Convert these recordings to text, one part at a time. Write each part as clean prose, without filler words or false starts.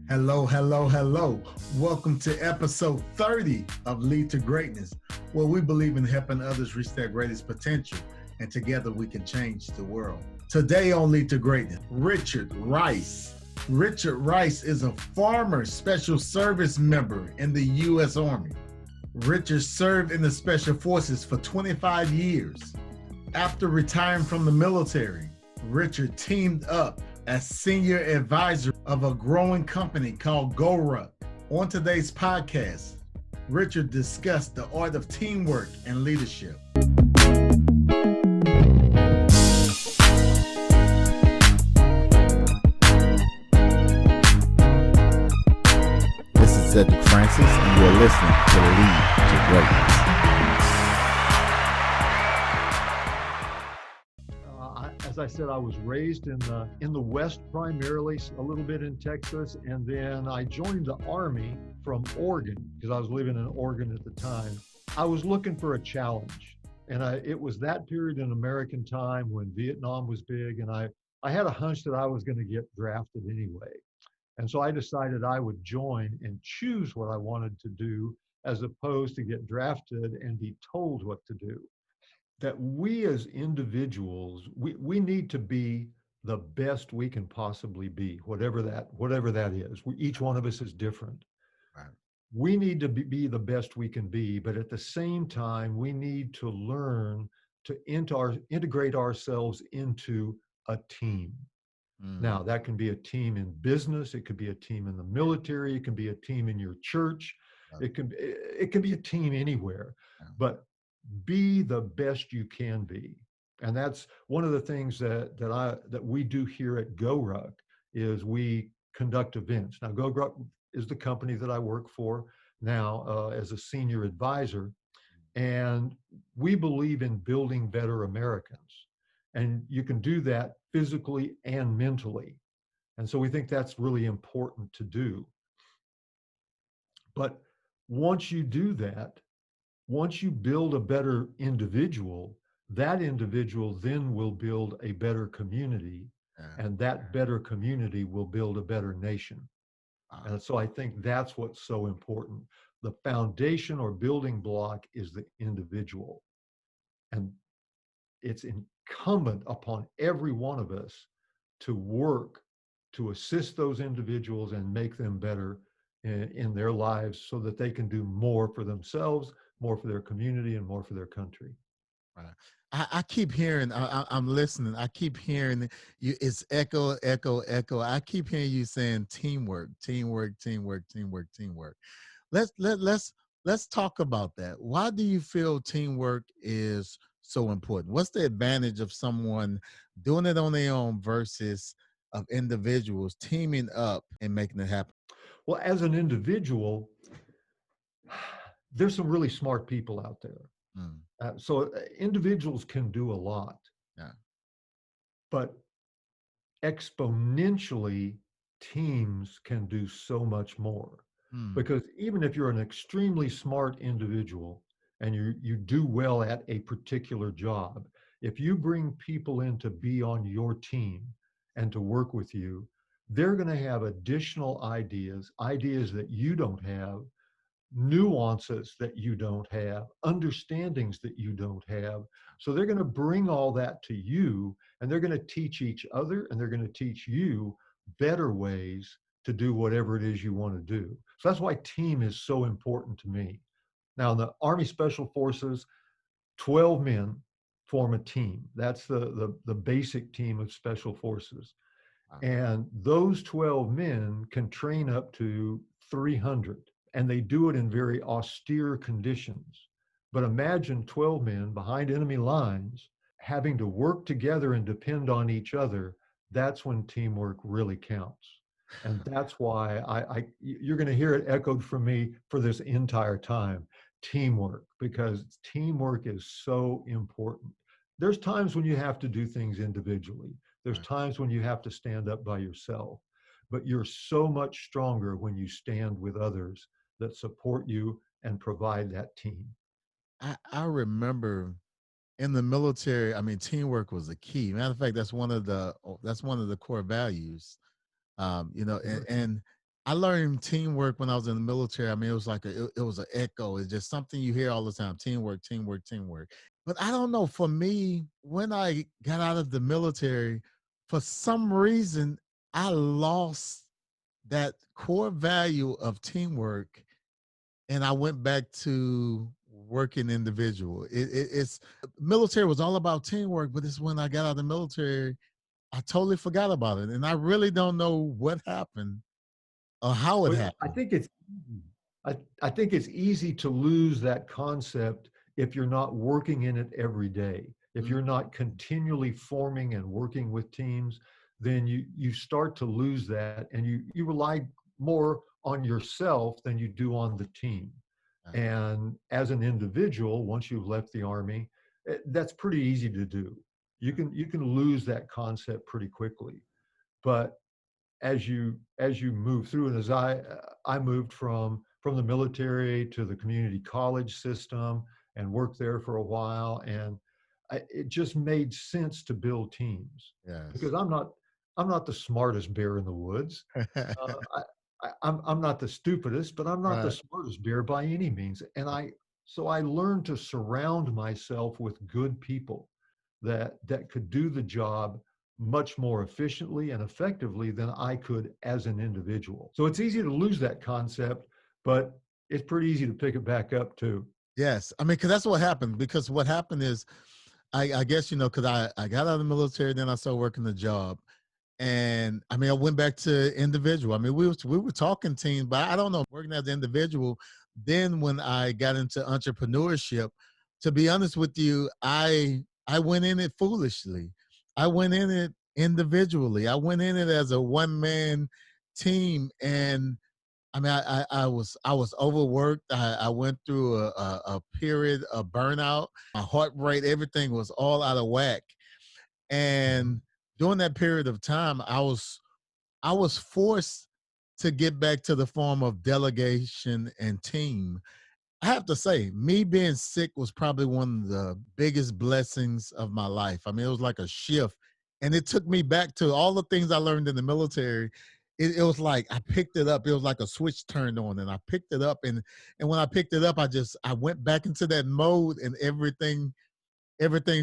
Hello, hello, hello. Welcome to episode 30 of Lead to Greatness, where we believe in helping others reach their greatest potential, and together we can change the world. Today on Lead to Greatness, Richard Rice. Richard Rice is a former Special Service member in the U.S. Army. Richard served in the Special Forces for 25 years. After retiring from the military, Richard teamed up as senior advisor of a growing company called GoRuck. On today's podcast, Richard discussed the art of teamwork and leadership. This is Cedric Francis, and you're listening to Lead to Greatness. As I said, I was raised in the West primarily, a little bit in Texas, and then I joined the Army from Oregon because I was living in Oregon at the time. I was looking for a challenge, and it was that period in American time when Vietnam was big, and I had a hunch that I was going to get drafted anyway. And so I decided I would join and choose what I wanted to do as opposed to get drafted and be told what to do. That we as individuals, we need to be the best we can possibly be, whatever that is. Each one of us is different. Right. We need to be the best we can be, but at the same time, we need to learn to integrate ourselves into a team. Now, that can be a team in business, it could be a team in the military, it can be a team in your church, it can be a team anywhere. But be the best you can be. And that's one of the things that we do here at GoRuck is we conduct events. Now, GoRuck is the company that I work for now as a senior advisor. And we believe in building better Americans. And you can do that physically and mentally. And so we think that's really important to do. But once you do that, once you build a better individual, that individual then will build a better community, and that better community will build a better nation. And so I think that's what's so important. The foundation or building block is the individual. And it's incumbent upon every one of us to work to assist those individuals and make them better in their lives so that they can do more for themselves, more for their community, and more for their country. Right. I keep hearing, I'm listening, I keep hearing you, it's echo. I keep hearing you saying teamwork. Let's talk about that. Why do you feel teamwork is so important? What's the advantage of someone doing it on their own versus of individuals teaming up and making it happen? Well, as an individual, there's some really smart people out there. So individuals can do a lot. Yeah. But exponentially, teams can do so much more. Because even if you're an extremely smart individual and you do well at a particular job, if you bring people in to be on your team and to work with you, they're going to have additional ideas that you don't have, nuances that you don't have, understandings that you don't have. So they're going to bring all that to you, and they're going to teach each other, and they're going to teach you better ways to do whatever it is you want to do. So that's why team is so important to me. Now, in the Army Special Forces, 12 men form a team. That's the basic team of Special Forces. And those 12 men can train up to 300, and they do it in very austere conditions. But imagine 12 men behind enemy lines having to work together and depend on each other. That's when teamwork really counts. And that's why you're going to hear it echoed from me for this entire time. Teamwork, because teamwork is so important. There's times when you have to do things individually. There's times when you have to stand up by yourself, but you're so much stronger when you stand with others that support you and provide that team. I remember in the military, I mean, teamwork was a key. Matter of fact, that's one of the core values. And I learned teamwork when I was in the military. I mean, it was like it was an echo. It's just something you hear all the time: teamwork, teamwork, teamwork. But I don't know. For me, when I got out of the military, for some reason, I lost that core value of teamwork, and I went back to working individual. It's military was all about teamwork, but it's when I got out of the military, I totally forgot about it, and I really don't know what happened or how it Well, happened. I think it's easy to lose that concept if you're not working in it every day. If Mm, you're not continually forming and working with teams, then you start to lose that, and you rely more on yourself than you do on the team. yeah. And as an individual, once you've left the Army, that's pretty easy to do. You can lose that concept pretty quickly. But as you move through, and as I moved from the military to the community college system and worked there for a while, and it just made sense to build teams, Yes. because I'm not the smartest bear in the woods. I'm not the stupidest, but I'm not the Right. smartest bear by any means. And I learned to surround myself with good people that could do the job much more efficiently and effectively than I could as an individual. So it's easy to lose that concept, but it's pretty easy to pick it back up too. Yes. I mean, because that's what happened. Because what happened is, I guess, because I got out of the military, then I started working the job. And I mean, I went back to individual. I mean, we were talking team, but I don't know, working as an individual. Then when I got into entrepreneurship, to be honest with you, I went in it foolishly. I went in it individually. I went in it as a one man team, and I mean, I was overworked. I went through a period of burnout. My heart rate, everything was all out of whack. Mhm. And during that period of time, I was forced to get back to the form of delegation and team. I have to say, me being sick was probably one of the biggest blessings of my life. I mean, it was like a shift, and it took me back to all the things I learned in the military. It was like I picked it up. It was like a switch turned on, and I picked it up. And when I picked it up, I went back into that mode, and everything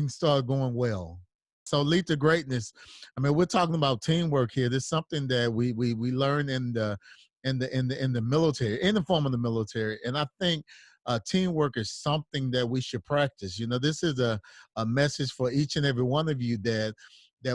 started going well. So lead to greatness. I mean, we're talking about teamwork here. This is something that we learn in the military, in the form of the military. And I think teamwork is something that we should practice. This is a message for each and every one of you that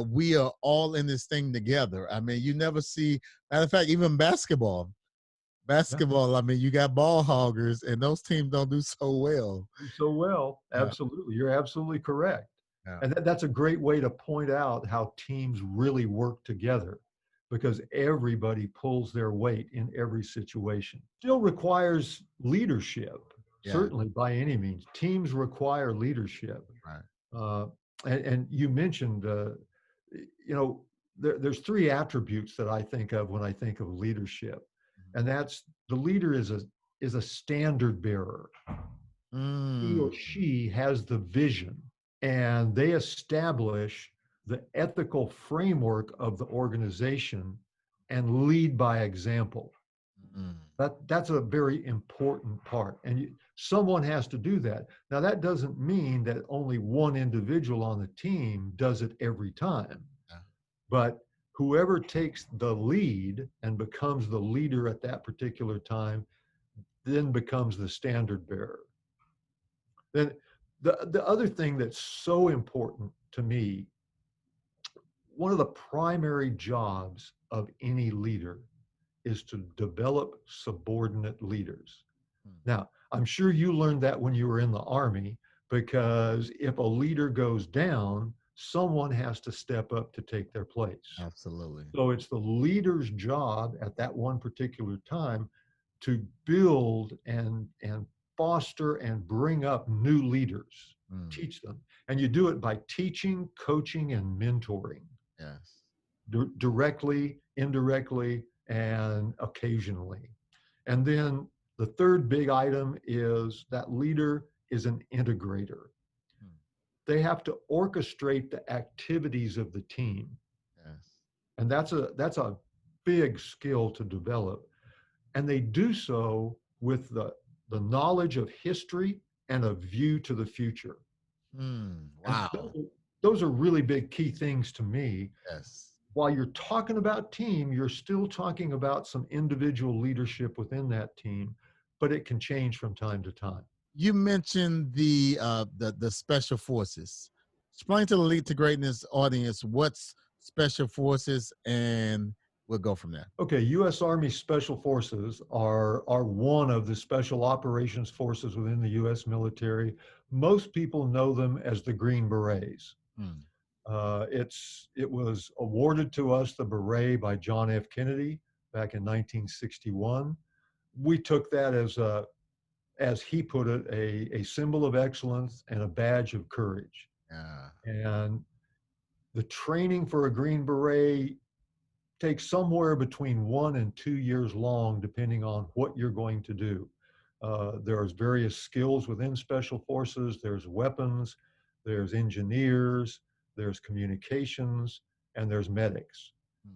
we are all in this thing together. I mean, you never see, matter of fact, even basketball. Yeah, Basketball, I mean, you got ball hoggers, and those teams don't do so well. do so well. Uh, Absolutely. You're absolutely correct. yeah. And that's a great way to point out how teams really work together, because everybody pulls their weight in every situation. Still requires leadership, Yeah. certainly by any means. Teams require leadership. Right. Uh, and you mentioned, you know, there's three attributes that I think of when I think of leadership, and that's the leader is a standard bearer. He Mm, or she has the vision, and they establish the ethical framework of the organization and lead by example. mm, That's a very important part, and someone has to do that. Now, that doesn't mean that only one individual on the team does it every time, yeah. but whoever takes the lead and becomes the leader at that particular time then becomes the standard bearer. Then the other thing that's so important to me, one of the primary jobs of any leader is to develop subordinate leaders. Mm, Now, I'm sure you learned that when you were in the Army, because if a leader goes down, someone has to step up to take their place. absolutely. So it's the leader's job at that one particular time to build and foster and bring up new leaders, Mm, teach them. And you do it by teaching, coaching, and mentoring, yes. directly, indirectly, and occasionally. And then the third big item is that leader is an integrator. Mm, They have to orchestrate the activities of the team. yes. And that's a big skill to develop. And they do so with the knowledge of history and a view to the future. And Wow. those are really big key things to me. Yes. While you're talking about team, you're still talking about some individual leadership within that team, but it can change from time to time. You mentioned the special forces. Explain to the Lead to Greatness audience what's special forces, and we'll go from there. Okay, U.S. Army Special Forces are one of the special operations forces within the U.S. military. Most people know them as the Green Berets. Hmm. It was awarded to us, the beret, by John F. Kennedy back in 1961. We took that as he put it, a symbol of excellence and a badge of courage. Yeah. And the training for a Green Beret takes somewhere between 1 and 2 years long, depending on what you're going to do. There's various skills within special forces. There's weapons, there's engineers, there's communications, and there's medics.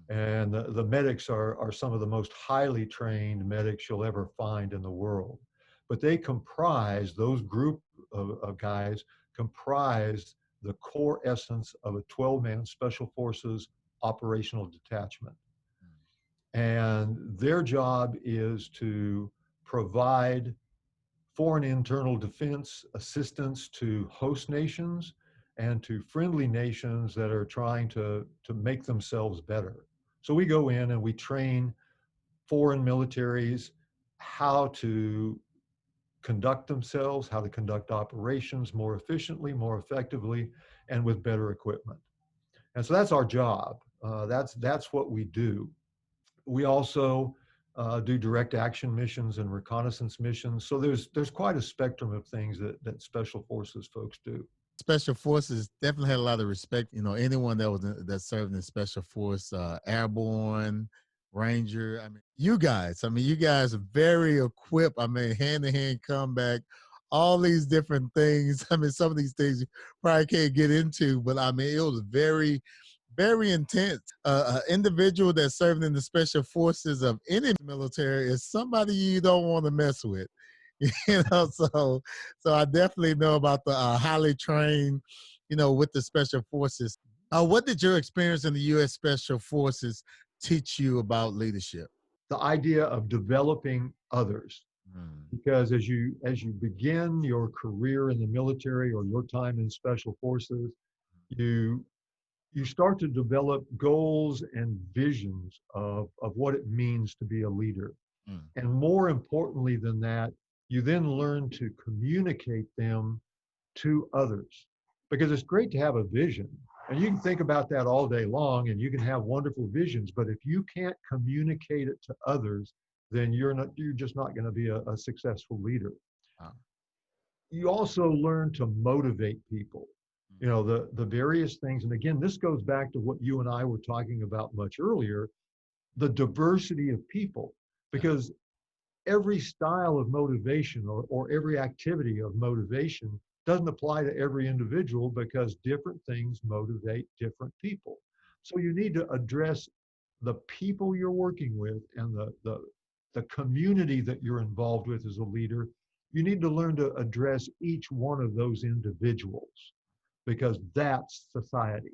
And the medics are some of the most highly trained medics you'll ever find in the world. But they comprise, those group of guys comprise the core essence of a 12-man special forces operational detachment. And their job is to provide foreign internal defense assistance to host nations and to friendly nations that are trying to make themselves better. So we go in and we train foreign militaries how to conduct themselves, how to conduct operations more efficiently, more effectively, and with better equipment. And so that's our job. That's what we do. We also do direct action missions and reconnaissance missions. So there's quite a spectrum of things that special forces folks do. Special forces definitely had a lot of respect. You know, anyone that served in special force, airborne, ranger. You guys are very equipped. Hand to hand combat, all these different things. Some of these things you probably can't get into, but it was very, very intense. An individual that served in the special forces of any military is somebody you don't want to mess with. So I definitely know about the highly trained, with the special forces. What did your experience in the U.S. Special Forces teach you about leadership? The idea of developing others. Because as you begin your career in the military or your time in special forces, you start to develop goals and visions of what it means to be a leader. And more importantly than that, you then learn to communicate them to others. Because it's great to have a vision, and you can think about that all day long, and you can have wonderful visions, but if you can't communicate it to others, then you're just not going to be a successful leader. You also learn to motivate people. The various things, and again, this goes back to what you and I were talking about much earlier, the diversity of people, because every style of motivation or every activity of motivation doesn't apply to every individual, because different things motivate different people. So you need to address the people you're working with and the community that you're involved with as a leader. You need to learn to address each one of those individuals, because that's society.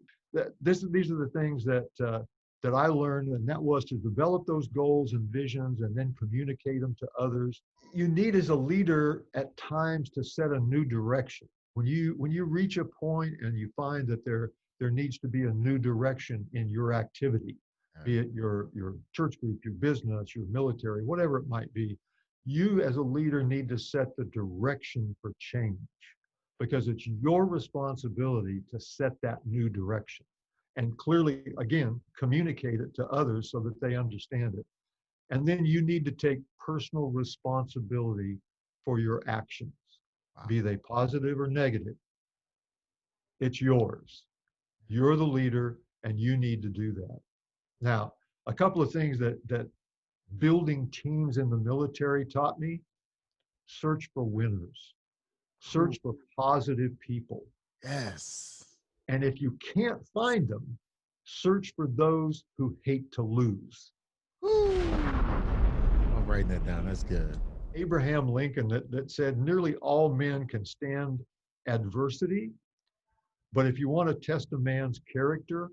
These are the things that I learned, and that was to develop those goals and visions and then communicate them to others. You need, as a leader, at times to set a new direction. When you reach a point and you find that there needs to be a new direction in your activity, be it your church group, your business, your military, whatever it might be, you as a leader need to set the direction for change, because it's your responsibility to set that new direction. And clearly, again, communicate it to others so that they understand it. And then you need to take personal responsibility for your actions, be they positive or negative. It's yours. You're the leader, and you need to do that. Now, a couple of things that building teams in the military taught me: search for winners, search for positive people. Yes. And if you can't find them, search for those who hate to lose. All writing that down. That's good. Abraham Lincoln that said nearly all men can stand adversity, but if you want to test a man's character,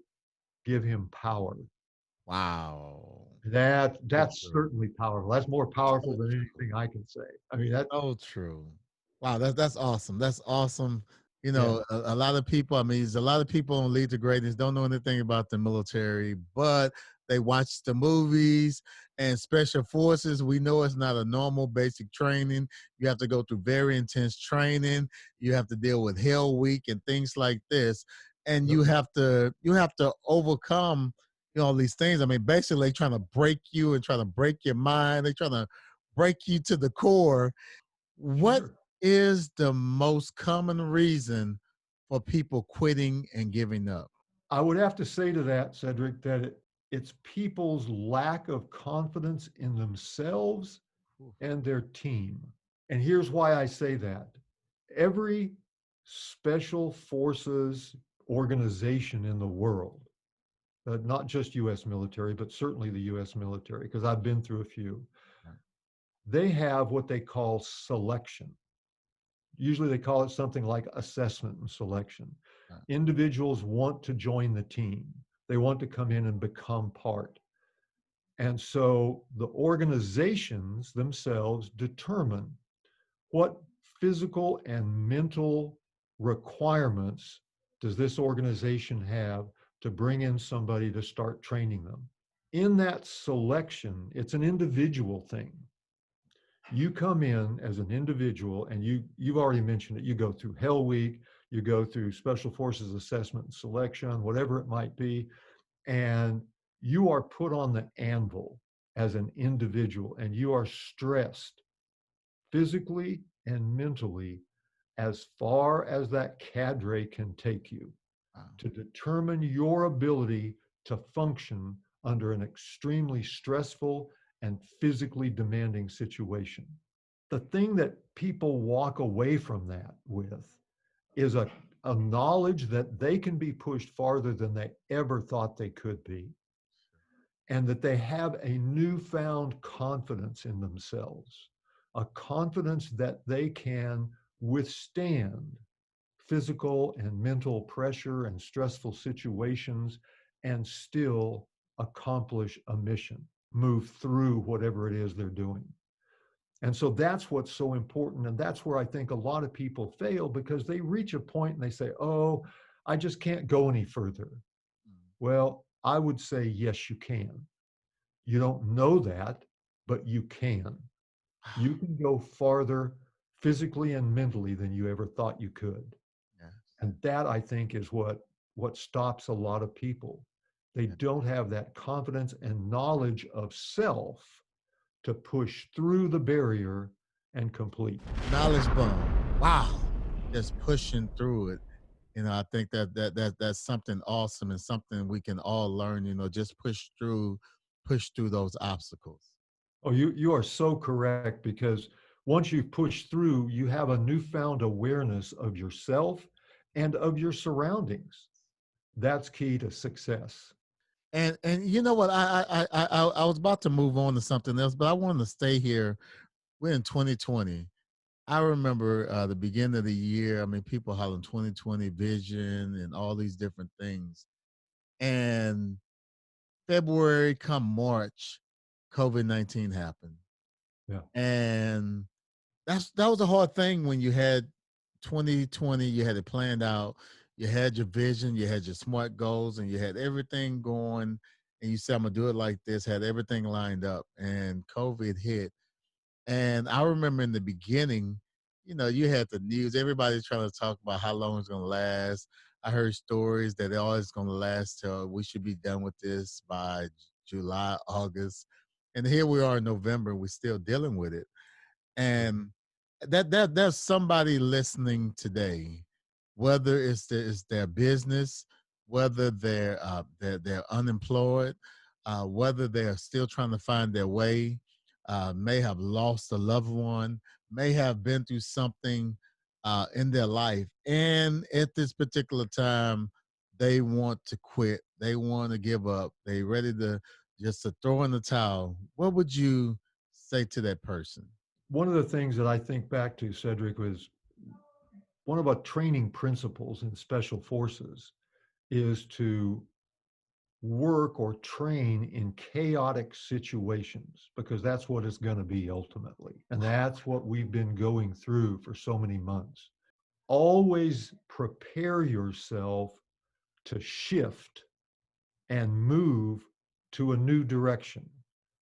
give him power. Wow. So That's true. certainly powerful. That's more powerful So than true. anything I can say. I mean, that So true. Wow, that's awesome. That's awesome. You yeah, know, a lot of people, I mean, there's a lot of people on Lead to Greatness don't know anything about the military, but they watch the movies and special forces. We know it's not a normal basic training. You have to go through very intense training. You have to deal with Hell Week and things like this. And you have to overcome, all these things. I mean, basically trying to break you and trying to break your mind. They're trying to break you to the core. What sure. is the most common reason for people quitting and giving up? I would have to say to that, Cedric, that it's people's lack of confidence in themselves Oof. and their team. And here's why I say that. Every special forces organization in the world, not just US military, but certainly the US military, because I've been through a few, Right, they have what they call selection. Usually they call it something like assessment and selection. right, Individuals want to join the team, they want to come in and become part. And so the organizations themselves determine what physical and mental requirements does this organization have to bring in somebody to start training them. In that selection, it's an individual thing. You come in as an individual, and you've already mentioned it. You go through Hell Week, you go through Special Forces assessment and selection, whatever it might be, and you are put on the anvil as an individual, and you are stressed physically and mentally as far as that cadre can take you wow, to determine your ability to function under an extremely stressful and physically demanding situation. The thing that people walk away from that with is a knowledge that they can be pushed farther than they ever thought they could be, and that they have a newfound confidence in themselves, a confidence that they can withstand physical and mental pressure and stressful situations and still accomplish a mission, move through whatever it is they're doing. And so that's what's so important. And that's where I think a lot of people fail, because they reach a point and they say, oh, I just can't go any further. Well, I would say, yes, you can. You don't know that, but you can. You wow. can go farther physically and mentally than you ever thought you could. Yes, And that, I think, is what stops a lot of people. They yes. don't have that confidence and knowledge of self to push through the barrier and complete. Knowledge bomb. Wow. Just pushing through it. I think that's something awesome and something we can all learn, just push through those obstacles. Oh, you are so correct, because once you've pushed through, you have a newfound awareness of yourself and of your surroundings. That's key to success. And you know what? I was about to move on to something else, but I wanted to stay here. We're in 2020. I remember the beginning of the year. I mean, people hollering 2020 vision and all these different things. And February, come March, COVID-19 happened, Yeah. and that was a hard thing when you had 2020. You had it planned out. You had your vision. You had your smart goals, and you had everything going. And you said, "I'm gonna do it like this." Had everything lined up, and COVID hit. And I remember in the beginning, you had the news, everybody's trying to talk about how long it's going to last. I heard stories that all it's going to last till we should be done with this by July, August. And here we are in November, we're still dealing with it. And there's somebody listening today, whether it's their business, whether they're unemployed, whether they're still trying to find their way, may have lost a loved one, may have been through something in their life, and at this particular time, they want to quit, they want to give up, they ready to just to throw in the towel. What would you say to that person? One of the things that I think back to, Cedric, was one of our training principles in special forces is to work or train in chaotic situations, because that's what it's going to be ultimately. And that's what we've been going through for so many months. Always prepare yourself to shift and move to a new direction.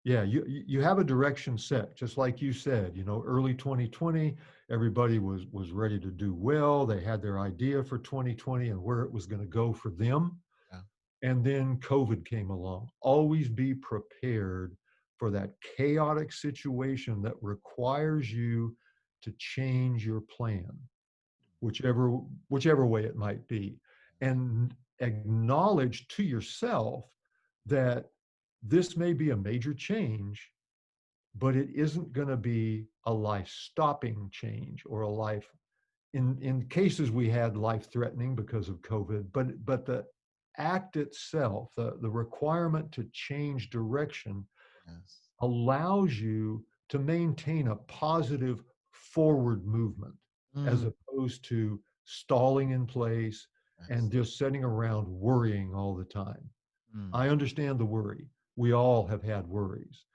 Yeah, you have a direction set, just like you said. Early 2020, everybody was ready to do well. They had their idea for 2020 and where it was going to go for them. Yeah. And then COVID came along. Always be prepared for that chaotic situation that requires you to change your plan, whichever way it might be, and acknowledge to yourself that this may be a major change, but it isn't going to be a life stopping change or a life, in cases we had life threatening because of COVID, but the act itself, the requirement to change direction, Yes. allows you to maintain a positive forward movement as Mm, opposed to stalling in place yes. and just sitting around worrying all the time. Mm, I understand the worry. We all have had worries.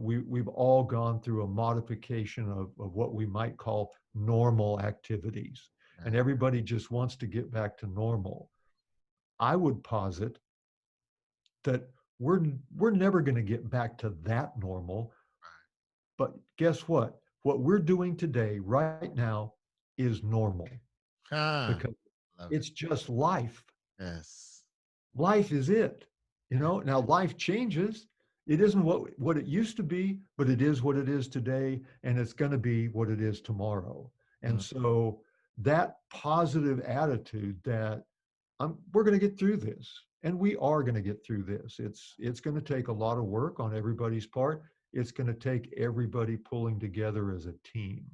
We've all gone through a modification of what we might call normal activities, yeah. and everybody just wants to get back to normal. I would posit that we're never going to get back to that normal. But guess what? What we're doing today, right now, is normal, Ah, because love it. it's just life. Yes. Life is it. Yeah. Now life changes. It isn't what it used to be, but it is what it is today, and it's going to be what it is tomorrow. And Mm, so that positive attitude that we're going to get through this, and we are going to get through this. It's going to take a lot of work on everybody's part. It's going to take everybody pulling together as a team.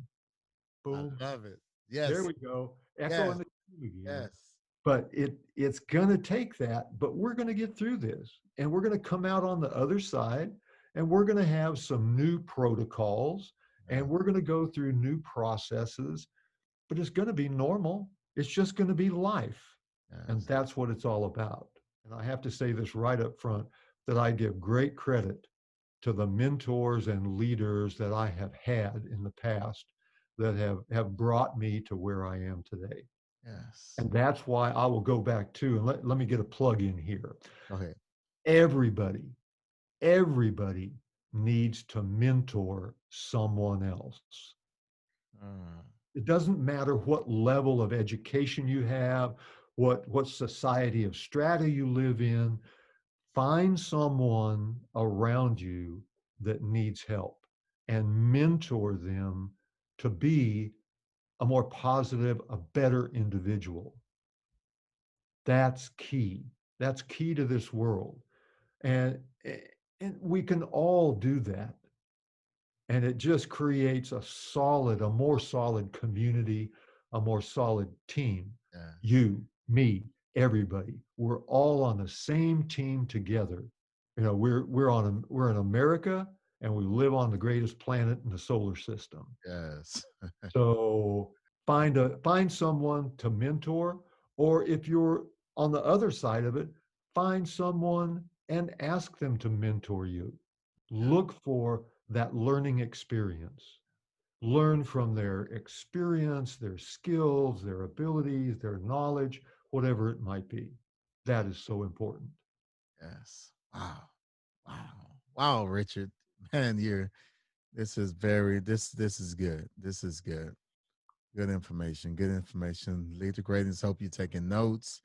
I Boom. love it. There Yes. we go. Echo Yes. in the team again. Yes. But it's going to take that, but we're going to get through this, and we're going to come out on the other side, and we're going to have some new protocols, Yeah. and we're going to go through new processes, but it's going to be normal. It's just going to be life. And Yes. that's what it's all about. And I have to say this right up front, that I give great credit to the mentors and leaders that I have had in the past that have brought me to where I am today. Yes. And that's why I will go back to, and let me get a plug in here. Go ahead. Everybody, everybody needs to mentor someone else. Mm, It doesn't matter what level of education you have, what society of strata you live in. Find someone around you that needs help and mentor them to be a more positive, a better individual. That's key. That's key to this world. And, and we can all do that. And it just creates a more solid community, a more solid team. yes. You, me, everybody. We're all on the same team together. We're in America, and we live on the greatest planet in the solar system. Yes. So find someone to mentor, or if you're on the other side of it, find someone and ask them to mentor you. Look for that learning experience. Learn from their experience, their skills, their abilities, their knowledge, whatever it might be. That is so important. Yes. Wow. Wow. Wow, Richard. Man, you're this is good. This is good. Good information. Good information. Lead to greatness. Hope you're taking notes.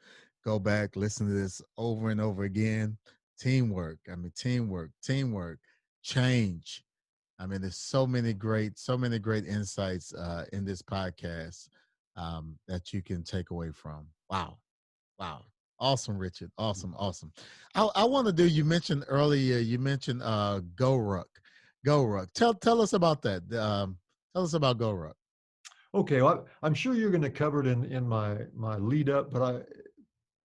Go back, listen to this over and over again. Teamwork. I mean, teamwork, change. I mean, there's so many great insights in this podcast that you can take away from. Wow. Wow. Awesome, Richard. Awesome. Awesome. I want to do, you mentioned earlier, you mentioned Go Ruck. Go Ruck. Tell us about that. Tell us about Go Ruck. Okay, well, I'm sure you're going to cover it in my lead up, but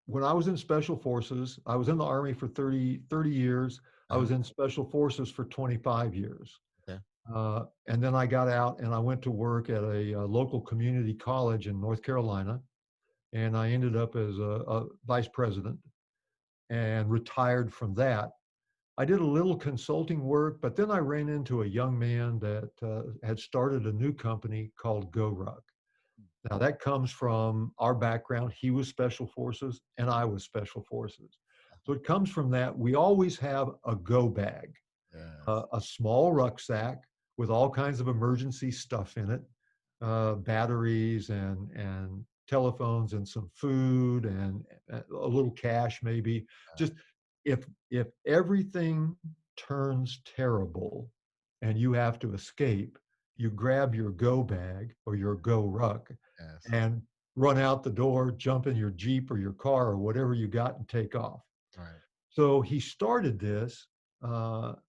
when I was in special forces, I was in the Army for 30 years. I Uh, was in special forces for 25 years. okay. And then I got out and I went to work at a local community college in North Carolina. And I ended up as a vice president and retired from that. I did a little consulting work, but then I ran into a young man that had started a new company called GoRuck. Now, that comes from our background. He was Special Forces and I was Special Forces. So it comes from that. We always have a go bag, Yes. a small rucksack with all kinds of emergency stuff in it, batteries and telephones and some food and a little cash maybe. Just if everything turns terrible and you have to escape, you grab your go bag or your go ruck Yes. and run out the door, jump in your Jeep or your car or whatever you got and take off. Right. So he started this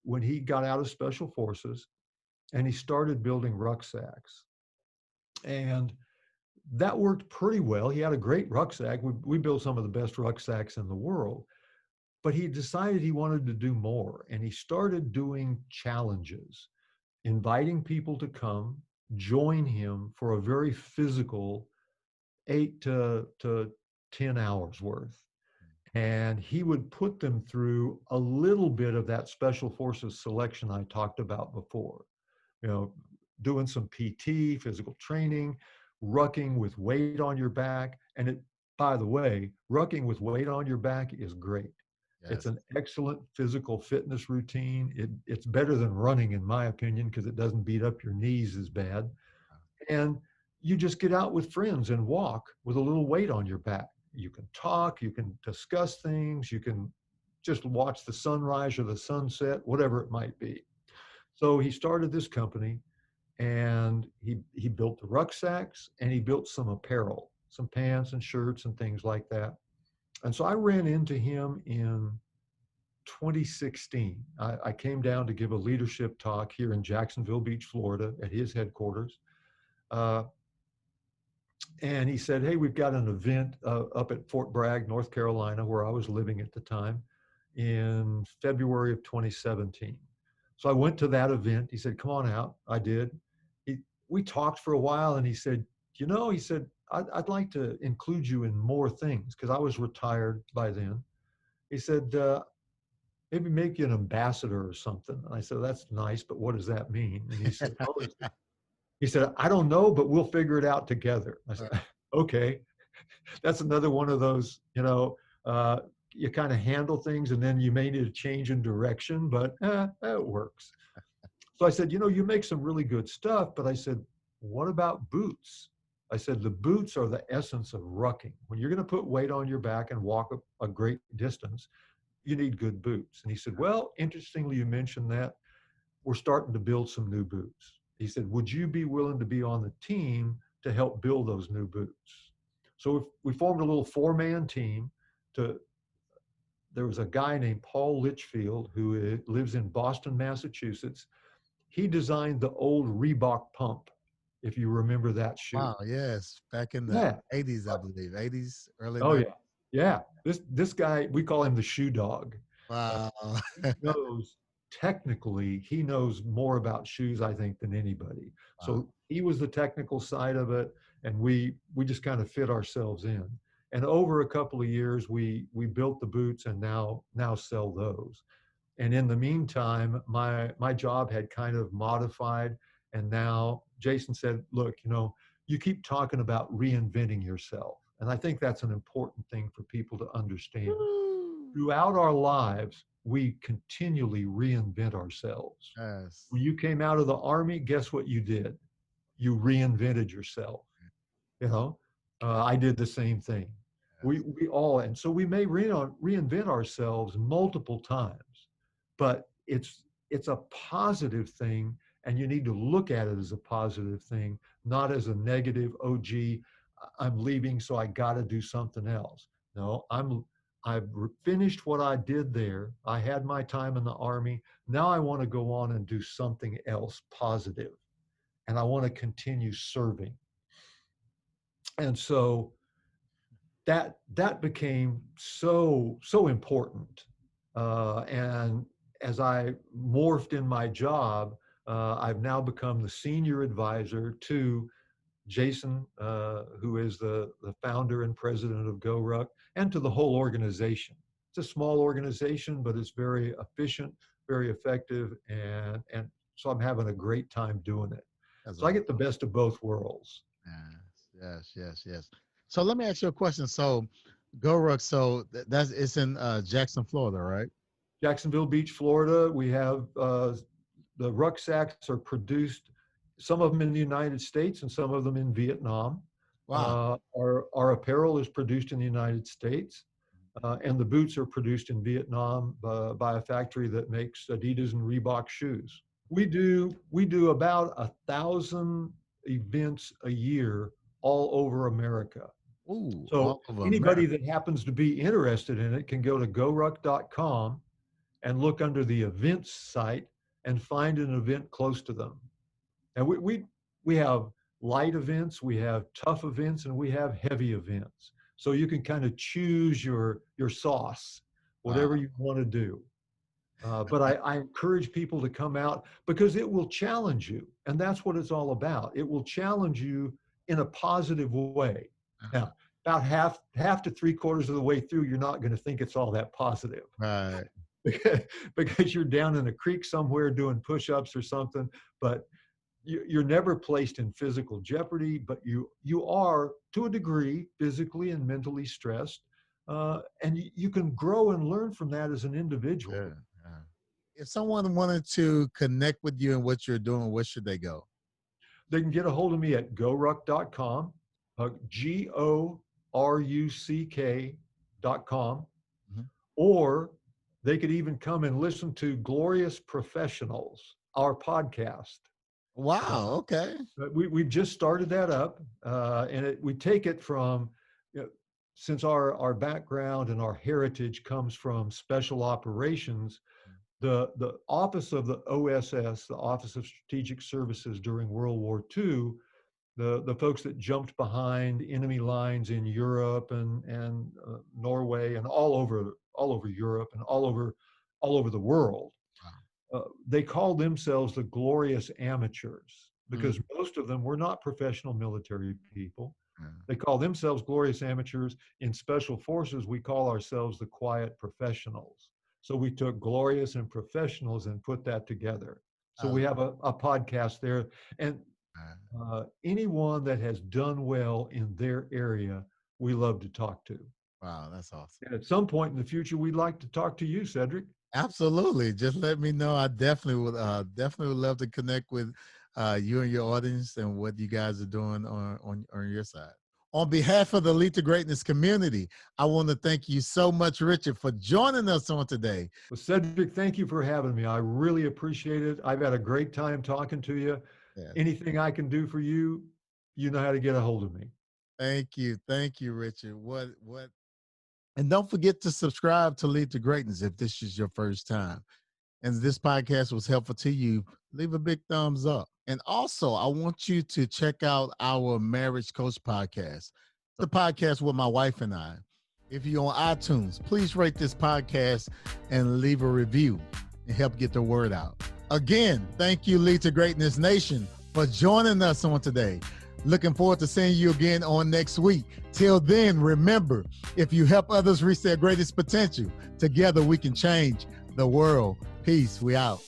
when he got out of Special Forces and he started building rucksacks. And that worked pretty well. He had a great rucksack. We built some of the best rucksacks in the world, but he decided he wanted to do more. And he started doing challenges, inviting people to come join him for a very physical 8 to 10 hours worth. And he would put them through a little bit of that Special Forces selection I talked about before. You know, doing some PT, physical training, rucking with weight on your back. And it, by the way, rucking with weight on your back is great. It's Yes. an excellent physical fitness routine. It's better than running, in my opinion, because it doesn't beat up your knees as bad. And you just get out with friends and walk with a little weight on your back. You can talk, you can discuss things, you can just watch the sunrise or the sunset, whatever it might be. So he started this company and he built the rucksacks and he built some apparel, some pants and shirts and things like that. And so I ran into him in 2016. I came down to give a leadership talk here in Jacksonville Beach, Florida, at his headquarters. Uh, and he said, "Hey, we've got an event up at Fort Bragg, North Carolina, where I was living at the time, in February of 2017." So I went to that event. He said, "Come on out." I did. We talked for a while, and he said, he said, I'd like to include you in more things because I was retired by then. He said, maybe make you an ambassador or something. And I said, "That's nice, but what does that mean?" And he said, he said, "I don't know, but we'll figure it out together." I said, "Okay." That's another one of those, you kind of handle things and then you may need a change in direction, but it works. So I said, "You make some really good stuff," but I said, "What about boots?" I said, "The boots are the essence of rucking. When you're going to put weight on your back and walk a great distance, you need good boots." And he said, "Well, interestingly, you mentioned that. We're starting to build some new boots." He said, "Would you be willing to be on the team to help build those new boots?" So we formed a little 4-man team. There was a guy named Paul Litchfield who lives in Boston, Massachusetts. He designed the old Reebok pump, if you remember that shoe. Wow. Yes. Back in the Yeah. 80s, I believe. 80s, early Oh 90s. yeah. Yeah. This guy, we call him the shoe dog. Uh, Wow. he knows technically, he knows more about shoes, I think, than anybody. Wow. So he was the technical side of it, and we just kind of fit ourselves in. And over a couple of years, we built the boots and now sell those. And in the meantime, my job had kind of modified, and now Jason said, "Look, you keep talking about reinventing yourself." And I think that's an important thing for people to understand. Woo. Throughout our lives, we continually reinvent ourselves. Yes. When you came out of the Army, guess what you did? You reinvented yourself. You know, I did the same thing. Yes. We all, and so we may reinvent ourselves multiple times, but it's a positive thing, and you need to look at it as a positive thing, not as a negative. "Oh, gee, I'm leaving, so I got to do something else." No, I've finished what I did there. I had my time in the Army. Now I want to go on and do something else positive, and I want to continue serving. And so that became so important. And as I morphed in my job, I've now become the senior advisor to Jason, who is the founder and president of GoRuck, and to the whole organization. It's a small organization, but it's very efficient, very effective, and so I'm having a great time doing it. That's So I get the best of both worlds. Yes. So let me ask you a question. So GoRuck, so it's in Jackson, Florida, right? Jacksonville Beach, Florida. We have the rucksacks are produced, some of them in the United States and some of them in Vietnam. Wow. Our apparel is produced in the United States, and the boots are produced in Vietnam by a factory that makes Adidas and Reebok shoes. We do about 1,000 events a year all over America. Ooh, So all of anybody America. that happens to be interested in it can go to goruck.com and look under the events site and find an event close to them. And we have light events, we have tough events, and we have heavy events. So you can kind of choose your sauce, whatever you want to do. But I encourage people to come out because it will challenge you. And that's what it's all about. It will challenge you in a positive way. Now, about half to 3/4 of the way through, you're not going to think it's all that positive. Right. Because you're down in a creek somewhere doing push-ups or something, but you're never placed in physical jeopardy, but you are, to a degree, physically and mentally stressed. And you can grow and learn from that as an individual. Yeah. If someone wanted to connect with you and what you're doing, where should they go? They can get a hold of me at goruck.com, GORUCK.com, or they could even come and listen to Glorious Professionals, our podcast. Wow. Okay. We've just started that up, and we take it from, since our background and our heritage comes from special operations, the office of the OSS, the Office of Strategic Services during World War II, the folks that jumped behind enemy lines in Europe and Norway and all over Europe and all over the world. They called themselves the Glorious Amateurs because most of them were not professional military people. They call themselves Glorious Amateurs. In Special Forces, we call ourselves the Quiet Professionals. So we took Glorious and Professionals and put that together. So we have a podcast there. And anyone that has done well in their area, we love to talk to. Wow, that's awesome. And at some point in the future, we'd like to talk to you, Cedric. Absolutely. Just let me know. I definitely would love to connect with you and your audience and what you guys are doing on your side. On behalf of the Lead to Greatness community, I want to thank you so much, Richard, for joining us on today. Well, Cedric, thank you for having me. I really appreciate it. I've had a great time talking to you. Yeah. Anything I can do for you, you know how to get a hold of me. Thank you, Richard. What? And don't forget to subscribe to Lead to Greatness if this is your first time. And this podcast was helpful to you, leave a big thumbs up. And also, I want you to check out our Marriage Coach podcast, the podcast with my wife and I. If you're on iTunes, please rate this podcast and leave a review and help get the word out. Again, thank you, Lead to Greatness Nation, for joining us on today. Looking forward to seeing you again on next week. Till then, remember, if you help others reach their greatest potential, together we can change the world. Peace. We out.